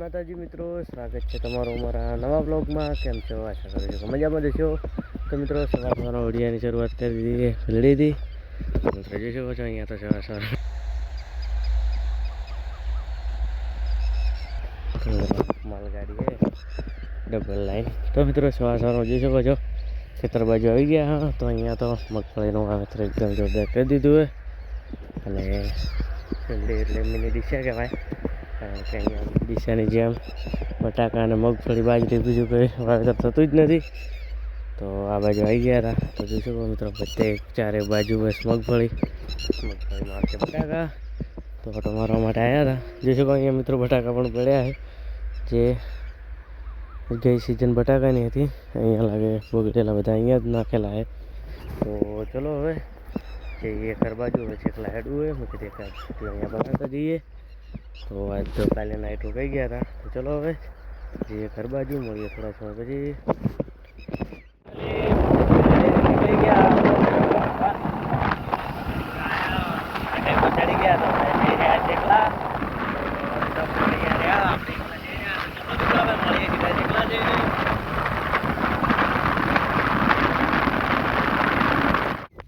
માતાજી મિત્રો, સ્વાગત છે તમારું અમારા નવા બ્લોગમાં. કેમ છો? આશા કરું છું કે મજામાં જશો. તો મિત્રો, સવારના વિડીયોની શરૂઆત કરી દીધી લીધી મિત્રો. જોઈ શકો છો અહીંયા તો સવાર માલગાડી છે ડબલ લાઈન. તો મિત્રો સવારમાં જોઈ શકો છો ખેતર બાજુ આવી ગયા. હા, તો અહીંયા તો મગફળીનું વાવેતર એકદમ જોરદાર કરી દીધું હોય. અને એટલે મિની ડીશા કહેવાય, કારણ કે અહીંયા ડીસાની જેમ બટાકા અને મગફળી બાજરી બીજું કંઈ વાવેતર થતું જ નથી. તો આ બાજુ આવી ગયા હતા. તો જોઈ શકો મિત્રો, બધે ચારે બાજુ બસ મગફળીમાં છે બટાકા. તો ફોટો મારવા માટે આવ્યા હતા. જોઈ શકો અહીંયા મિત્રો બટાકા પણ પડ્યા છે, જે ગઈ સિઝન બટાકાની હતી. અહીંયા લાગે બગડેલા બધા અહીંયા જ નાખેલા છે. તો ચલો હવે જઈએ ઘર બાજુ. હવે છેકલા હેડવું હોય મેં કીધું અહીંયા બનાવતા જઈએ. તો આજ તો કાલે નાઇટ રોકાઈ ગયા હતા. તો ચલો હવે જઈએ ઘર બાજુ, મળીએ થોડા સમય પછી.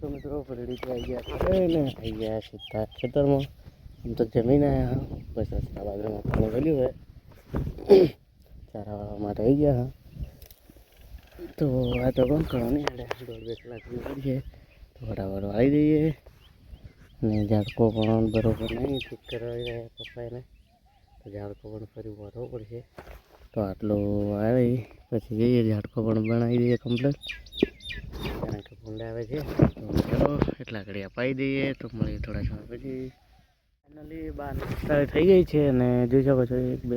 તો મિત્રો ફરડી આવી ગયા સીધા ખેતરમાં. આમ તો જમીન આવ્યા હા, બસ રસ્તા બાજુમાં પાણી વળ્યું હોય ચારા વાળવા માટે આવી ગયા હા. તો આ તો કોણ કરવાની હેડે 1.5 કલાક પડીએ તો ફટાફટ વાળી દઈએ. અને ઝાડકો પણ બરોબર નહીં ઠીક કરાવી રહ્યા પપ્પાને, તો ઝાડકો પણ ફરી વાળવો પડશે. તો આટલું વાળી પછી જઈએ ઝાડકો પણ બનાવી દઈએ કમ્પ્લીટ, કારણ કે ભૂંડા આવે છે. તો ચલો એટલા ઘડી અપાઈ દઈએ. તો મળીએ થોડા સમય પછી. ફાઇનલી 12 થઈ ગઈ છે અને જોઈ શકો છો 1 2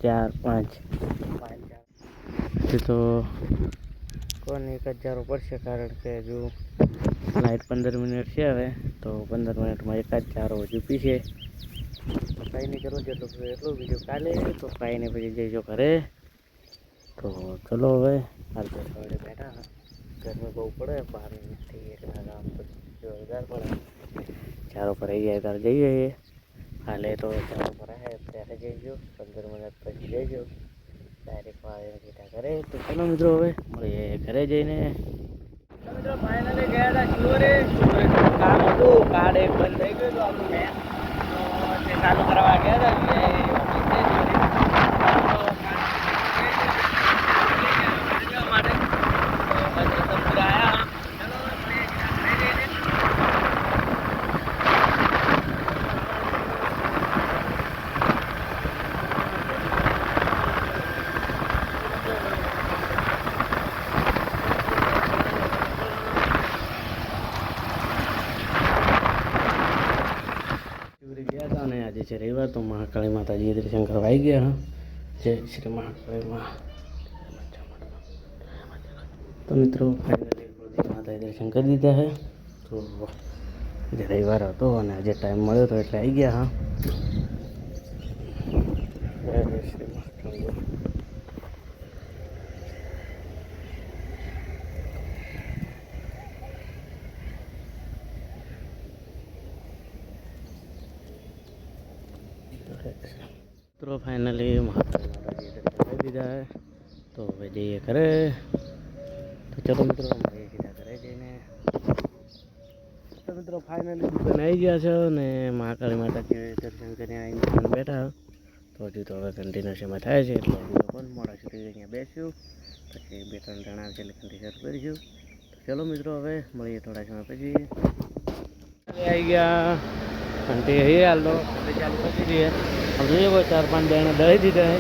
3 4 5 તો કોને 1000 પડશે, કારણ કે હજુ લાઇટ 15 મિનિટ છે. હવે તો 15 મિનિટમાં 1000 હજુ પીશે. તો કાંઈ નહીં કરો જેટલું એટલું, બીજું કાલે તો કાંઈ નહીં પછી જઈજો ઘરે. તો ચલો હવે હાલ તો સવારે બેઠા, ગરમી બહુ પડે બહાર નથી એટલા કામ તો જોરદાર પડે. ચારો પર આવી જાય ત્યારે જઈએ. હાલે તો ચારો પર આવે ત્યારે જઈજો, 15 મિનિટ પછી જઈજો ડાયરેક્ટ વાળીને કીધા ઘરે. તો ચલો મિત્રો હવે મળીએ ઘરે જઈને. મિત્રો ફાઇનલી ગયા હતા શિવરે કામ હતું, કાર્ડ એક બંધ થઈ ગયું હતું આપણું મેં, તો તે ચાલુ કરવા ગયા હતા. અને આજે છે રવિવાર, તો મહાકાળી માતાજી દર્શન કરવા આવી ગયા. હા, જય શ્રી મહાકાળીમાં. તો મિત્રો ફાઇનલી માતાજી દર્શન કરી દીધા છે. તો આજે રવિવાર હતો અને આજે ટાઈમ મળ્યો હતો એટલે આવી ગયા. હા, જય શ્રી મહાકાળી. મિત્રો ફાઇનલી મહાકાળી માતાજી દર્શન કરી દીધા છે. તો હવે જઈએ ઘરે. તો ચલો મિત્રો મળીએ સીધા ઘરે જઈને. તો મિત્રો ફાઇનલી દુકાન આવી ગયા છે અને મહાકાળી માતાજી દર્શન કરીને આવીને દુકાન બેઠા. તો હજુ તો હવે કન્ટિન્યુઅસમાં થાય છે એટલે હજુ તો પણ મોડા સુધી અહીંયા બેસ્યું, પછી 2-3 જણા છે એટલે ઘંટી શરૂ કરીશું. તો ચલો મિત્રો હવે મળીએ થોડા સમય પછી. આવી ગયા ઘંટી અહીં હાલ તો ઘંટી ચાલુ કરી દઈએ. જોઈએ કોઈ 4-5 જણા દળી દીધા છે.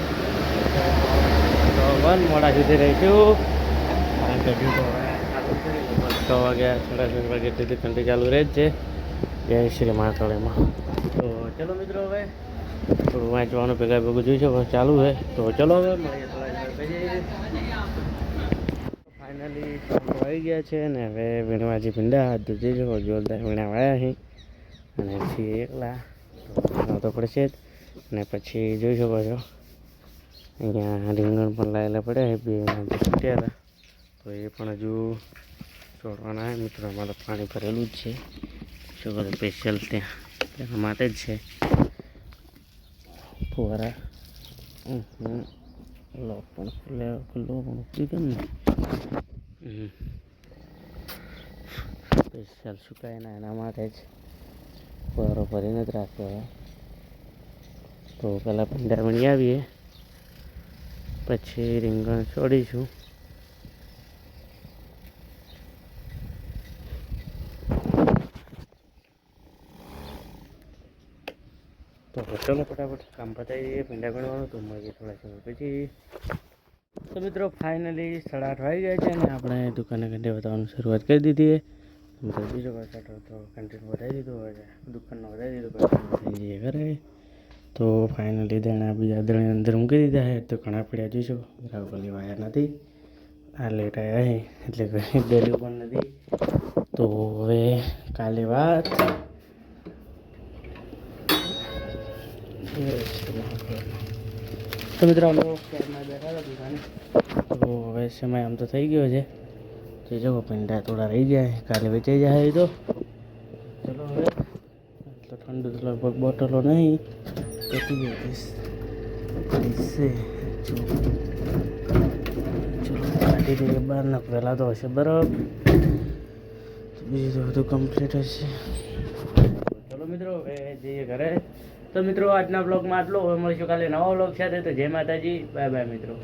તો બંધ મોડા સુધી રહીશું, કારણ કે હજુ તો 6 વાગ્યા 6:30 વાગ્યા સુધી ઘંટી ચાલુ રહે જ છે. જય શ્રી મહાકાળીમાં. તો ચલો મિત્રો હવે થોડું વાંચવાનું ભેગું જોઈ શકો ચાલુ છે. તો ચલો હવે મળીએ થોડા પછી. ફાઇનલી આવી ગયા છે ને હવે વીણવાજી ભીંડા હાથ જોઈ શકો જોરદાર વીણા વાળ્યા છે અને છીએ એકલા તો પડશે જ. અને પછી જોઈ શકો છો અહીંયા રીંગણ પણ લાયેલા પડ્યા છે, 2 છૂટ્યા હતા તો એ પણ હજુ છોડવાના છે. મિત્રો અમારે પાણી ભરેલું જ છે, શું કરું સ્પેશિયલ ત્યાં માટે જ છે ફુવારા. લોક પણ ખુલ્લો પણ ઉપડી કેમ ને સ્પેશિયલ સુકાયના એના માટે જ ફુવારો ભરીને જ રાખ્યો હોય. તો પહેલાં ભીંડા વણી આવીએ, પછી રીંગણ છોડીશું. તો ચલો ફટાફટ કામ પતાવી દઈએ. ભીંડા ગણવાનું તો મળીએ થોડા સમય પછી. તો મિત્રો ફાઇનલી 8:30 વાગી ગયા છે અને આપણે દુકાને ઘંટે બતાવવાનું શરૂઆત કરી દીધી છે. મિત્રો બીજો પાછળ તો કન્ટેન્ટ વધારી દીધું હોય છે, દુકાનનો વધારી દીધું પછી જઈએ ઘરે. તો ફાઇનલી દેણા બીજા દેણે અંદર મૂકી દીધા છે. તો ઘણા પડ્યા જોઈશું, ગ્રાહકો લેવાયા નથી. આ લેટ આવ્યા છે એટલે કંઈ ડેલી પણ નથી. તો હવે કાલે વાત. તો મિત્રો અમે ક્યારના બેઠા હતા દુકાને. તો હવે સમય આમ તો થઈ ગયો છે. તો જો ભીંડા થોડા રહી જાય, કાલે વેચાઈ જાય. તો ચલો હવે તો ઠંડુ તો લગભગ બોટલો નહીં તો પી ચલો કાઢી દઈએ બહાર. ના પહેલાં તો હશે બરફ, બીજું તો બધું કમ્પ્લીટ હશે. ચલો મિત્રો હવે જઈએ ઘરે. તો મિત્રો આજના બ્લોગમાં આટલો. હવે મળીશું કાલે નવા બ્લોગ સાથે. તો જય માતાજી, બાય બાય મિત્રો.